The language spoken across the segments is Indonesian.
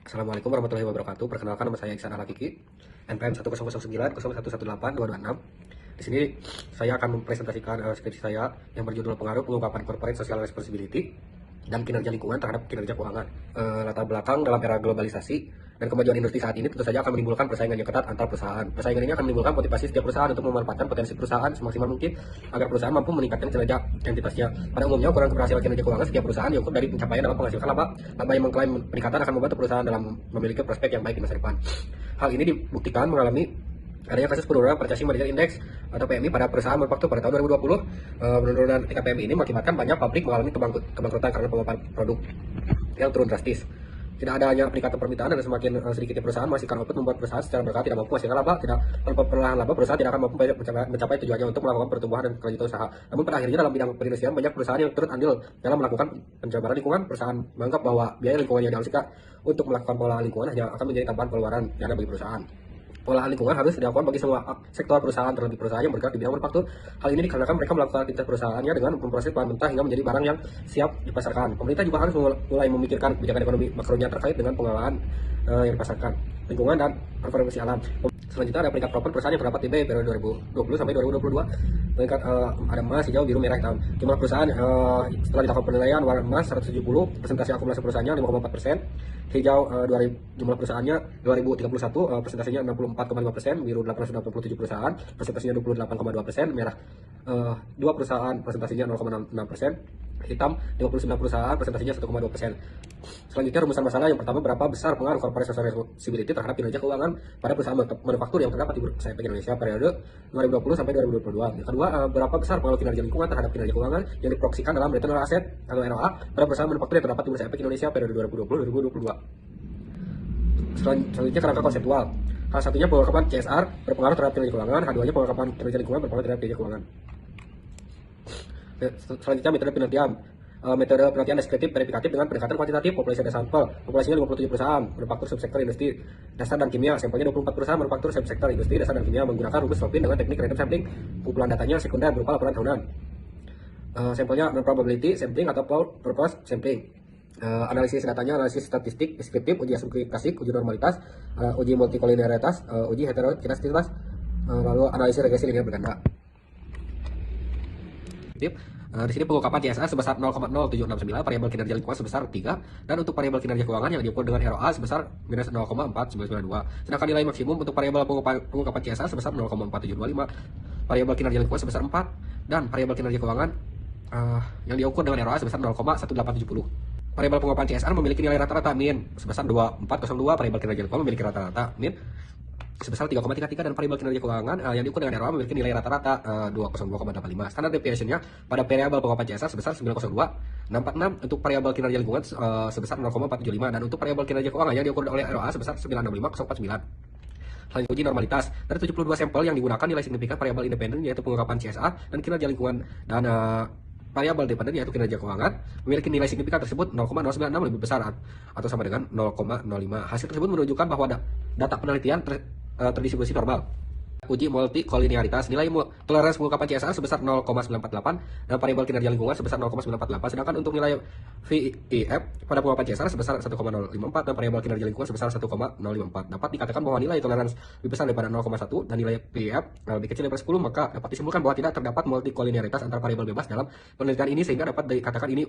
Assalamualaikum warahmatullahi wabarakatuh. Perkenalkan, nama saya Iksan Alakiki, NPM 1009226. Di sini saya akan mempresentasikan skripsi saya yang berjudul Pengaruh Pengungkapan Corporate Social Responsibility dan Kinerja Lingkungan terhadap Kinerja Keuangan. Latar belakang dalam era globalisasi dan kemajuan industri saat ini tentu saja akan menimbulkan persaingan yang ketat antar perusahaan. Persaingan ini akan menimbulkan motivasi setiap perusahaan untuk memanfaatkan potensi perusahaan semaksimal mungkin agar perusahaan mampu meningkatkan kinerja entitasnya. Pada umumnya, ukuran keberhasilan kinerja keuangan setiap perusahaan diukur dari pencapaian dalam menghasilkan laba. Laba yang mengklaim peningkatan akan membantu perusahaan dalam memiliki prospek yang baik di masa depan. Hal ini dibuktikan mengalami adanya kasus penurunan Purchasing Manager Index atau PMI pada perusahaan manufaktur pada tahun 2020. Penurunan tingkat PMI ini mengakibatkan banyak pabrik mengalami kebangkrutan karena pemaparan produk yang turun drastis. Tidak adanya peningkatan permintaan dan semakin sedikitnya perusahaan menghasilkan output membuat perusahaan secara berkala tidak mampu menghasilkan laba. Tanpa perlahan laba, perusahaan tidak akan mampu mencapai tujuannya untuk melakukan pertumbuhan dan kelanjutan usaha. Namun pada akhirnya dalam bidang perindustrian banyak perusahaan yang turut andil dalam melakukan pencemaran lingkungan. Perusahaan menganggap bahwa biaya lingkungan yang dialokasikan untuk melakukan pengolahan lingkungan hanya akan menjadi tambahan pengeluaran dana bagi perusahaan. Pengolahan lingkungan harus dilakukan bagi semua sektor perusahaan, terlebih perusahaan yang bergerak di bidang manufaktur. Hal ini dikarenakan mereka melakukan aktivitas perusahaannya dengan memproses bahan mentah hingga menjadi barang yang siap dipasarkan. Pemerintah juga harus mulai memikirkan kebijakan ekonomi makronya terkait dengan pengolahan yang dipasarkan, lingkungan dan konservasi alam. Selanjutnya ada peringkat proper perusahaan yang terdapat di B periode 2020 sampai 2022. Peringkat ada emas, hijau, biru, merah, hitam. Jumlah perusahaan setelah dilakukan penilaian warna emas 170, presentasi akumulasi perusahaannya 5,4%. Hijau jumlah perusahaannya 2031, presentasinya 64,5%, biru 887 perusahaan, presentasinya 28,2%, merah 2 perusahaan, presentasinya 0,6%, hitam 59 perusahaan, presentasinya 1,2%. Selanjutnya rumusan masalah yang pertama, berapa besar pengaruh corporate social responsibility terhadap kinerja keuangan pada perusahaan manufaktur yang terdapat di bursa efek Indonesia periode 2020 sampai 2022. Yang kedua, berapa besar pengaruh kinerja lingkungan terhadap kinerja keuangan yang diproyeksikan dalam return on asset atau ROA pada perusahaan manufaktur yang terdapat di bursa efek Indonesia periode 2020-2022. Selanjutnya kerangka konseptual. Salah satunya pengungkapan CSR berpengaruh terhadap kinerja keuangan, keduanya pengungkapan kinerja lingkungan berpengaruh terhadap kinerja keuangan. Selanjutnya metode penelitian. Metode penelitian deskriptif verifikatif dengan pendekatan kuantitatif. Populasi ada sampel, populasinya 57 perusahaan manufaktur subsektor industri dasar dan kimia, sampelnya 24 perusahaan manufaktur subsektor industri dasar dan kimia menggunakan rumus Lopin dengan teknik random sampling. Kumpulan datanya sekunder berupa laporan tahunan. Sampelnya non-probability sampling atau purpose sampling. Analisis datanya, analisis statistik deskriptif, uji asumsi klasik, uji normalitas, uji multikolinearitas, uji heterogenesitas, lalu analisis regresi linear berganda. Di sini pengungkapan CSR sebesar 0,0769, variabel kinerja lingkungan sebesar 3, dan untuk variabel kinerja keuangan yang diukur dengan ROA sebesar minus 0,4992. Sedangkan nilai maksimum untuk variabel pengungkapan CSR sebesar 0,4725, variabel kinerja lingkungan sebesar 4, dan variabel kinerja keuangan yang diukur dengan ROA sebesar 0,1870. Variabel pengungkapan CSR memiliki nilai rata-rata min sebesar 2402, variabel kinerja lingkungan memiliki rata-rata min sebesar 3,33, dan variabel kinerja keuangan yang diukur dengan ROA memiliki nilai rata-rata 202,85. Standar deviation-nya pada variabel pengungkapan CSR sebesar 902,646, untuk variabel kinerja lingkungan sebesar 0,475, dan untuk variabel kinerja keuangan yang diukur oleh ROA sebesar 965,049. Selanjutnya uji normalitas. Dari 72 sampel yang digunakan, nilai signifikan variabel independen yaitu pengungkapan CSR dan kinerja lingkungan dan variabel dependen yaitu kinerja keuangan memiliki nilai signifikan tersebut 0,096 lebih besar atau sama dengan 0,05. Hasil tersebut menunjukkan bahwa data penelitian terdistribusi normal. Uji multikolinearitas, nilai toleransi pengungkapan CSR sebesar 0,948 dan variabel kinerja lingkungan sebesar 0,948. Sedangkan untuk nilai VIF pada pengungkapan CSR sebesar 1,054 dan variabel kinerja lingkungan sebesar 1,054. Dapat dikatakan bahwa nilai toleransi lebih besar daripada 0,1 dan nilai VIF lebih kecil daripada 10, maka dapat disimpulkan bahwa tidak terdapat multikolinearitas antara variabel bebas dalam penelitian ini, sehingga dapat dikatakan ini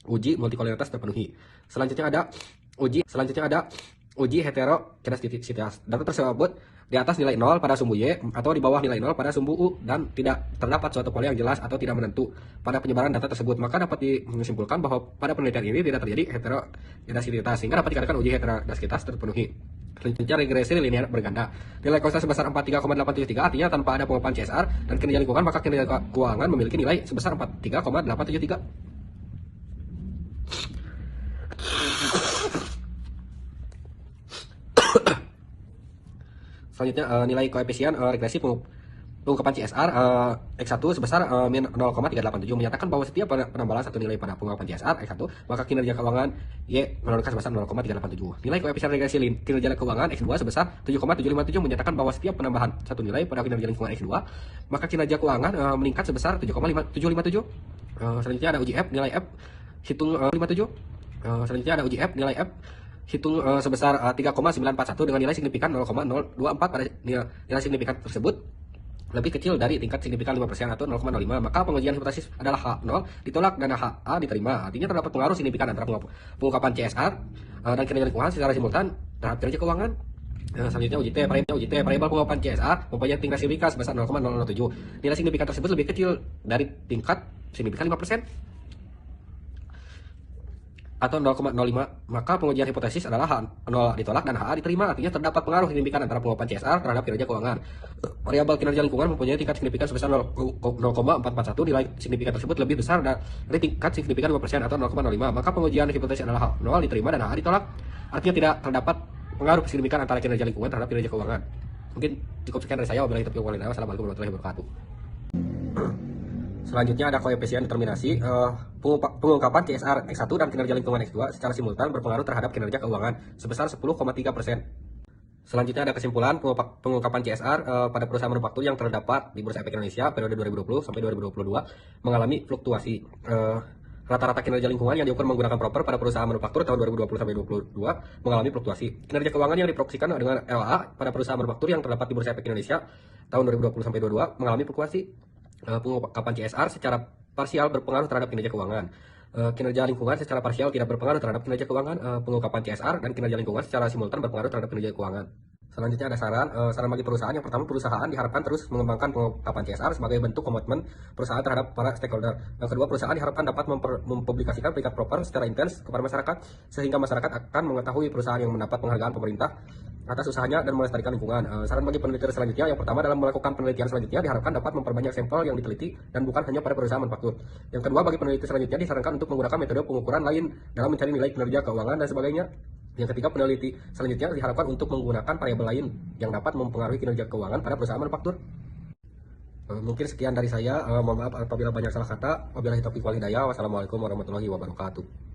uji multikolinearitas terpenuhi. Selanjutnya ada uji heterogenesitas. Data tersebut di atas nilai 0 pada sumbu Y atau di bawah nilai 0 pada sumbu U dan tidak terdapat suatu pola yang jelas atau tidak menentu pada penyebaran data tersebut, maka dapat disimpulkan bahwa pada penelitian ini tidak terjadi heterogenesitas, sehingga dapat dikatakan uji heterogenesitas terpenuhi. Selanjutnya regresi linear berganda. Nilai konstan sebesar 43,873, artinya tanpa ada pengungkapan CSR dan kinerja lingkungan, maka kinerja keuangan memiliki nilai sebesar 43,873. Selanjutnya nilai koefisien regresi pengungkapan CSR X1 sebesar min 0,387 menyatakan bahwa setiap penambahan satu nilai pada pengungkapan CSR X1 maka kinerja keuangan Y menurunkan sebesar 0,387. Nilai koefisien regresi kinerja keuangan X2 sebesar 7,757 menyatakan bahwa setiap penambahan satu nilai pada kinerja lingkungan X2 maka kinerja keuangan meningkat sebesar 7,757. Selanjutnya ada uji F nilai F hitung 57. Selanjutnya ada uji F nilai F hitung sebesar 3,941 dengan nilai signifikan 0,024 pada nilai signifikan tersebut lebih kecil dari tingkat signifikan 5% atau 0,05, maka pengujian hipotesis adalah H0 ditolak dan HA diterima. Artinya terdapat pengaruh signifikan antara pengungkapan CSR dan kinerja lingkungan secara simultan terhadap kinerja keuangan. Selanjutnya uji T, variabel pengungkapan CSR mempunyai tingkat signifikan sebesar 0,007. Nilai signifikan tersebut lebih kecil dari tingkat signifikan 5% atau 0,05, maka pengujian hipotesis adalah H0 ditolak dan HA diterima. Artinya terdapat pengaruh signifikan antara pengungkapan CSR terhadap kinerja keuangan. Variabel kinerja lingkungan mempunyai tingkat signifikan sebesar 0,441. Nilai signifikan tersebut lebih besar dari tingkat signifikan 5% atau 0,05, maka pengujian hipotesis adalah H0 diterima dan HA ditolak. Artinya tidak terdapat pengaruh signifikan antara kinerja lingkungan terhadap kinerja keuangan. Mungkin cukup sekian dari saya. Wabillahi taufiq wal hidayah. Wassalamualaikum warahmatullahi wabarakatuh. Selanjutnya ada koefisien determinasi. Pengungkapan CSR X1 dan kinerja lingkungan X2 secara simultan berpengaruh terhadap kinerja keuangan sebesar 10,3%. Selanjutnya ada kesimpulan pengungkapan CSR pada perusahaan manufaktur yang terdapat di Bursa Efek Indonesia periode 2020 sampai 2022 mengalami fluktuasi. Rata-rata kinerja lingkungan yang diukur menggunakan proper pada perusahaan manufaktur tahun 2020 sampai 2022 mengalami fluktuasi. Kinerja keuangan yang diproyeksikan dengan LA pada perusahaan manufaktur yang terdapat di Bursa Efek Indonesia tahun 2020 sampai 2022 mengalami fluktuasi. Pengungkapan CSR secara parsial berpengaruh terhadap kinerja keuangan. Kinerja lingkungan secara parsial tidak berpengaruh terhadap kinerja keuangan. Pengungkapan CSR dan kinerja lingkungan secara simultan berpengaruh terhadap kinerja keuangan. Selanjutnya ada saran bagi perusahaan. Yang pertama, perusahaan diharapkan terus mengembangkan pengungkapan CSR sebagai bentuk komitmen perusahaan terhadap para stakeholder. Yang kedua, perusahaan diharapkan dapat mempublikasikan peringkat proper secara intens kepada masyarakat sehingga masyarakat akan mengetahui perusahaan yang mendapat penghargaan pemerintah atas usahanya dan melestarikan lingkungan. Saran bagi peneliti selanjutnya, yang pertama, dalam melakukan penelitian selanjutnya diharapkan dapat memperbanyak sampel yang diteliti dan bukan hanya pada perusahaan manufaktur. Yang kedua, bagi peneliti selanjutnya disarankan untuk menggunakan metode pengukuran lain dalam mencari nilai kinerja keuangan dan sebagainya. Yang ketiga, peneliti selanjutnya diharapkan untuk menggunakan variabel lain yang dapat mempengaruhi kinerja keuangan pada perusahaan manufaktur. Mungkin sekian dari saya. Mohon maaf apabila banyak salah kata. Wabillahi taufiq wal hidayah. Wassalamualaikum warahmatullahi wabarakatuh.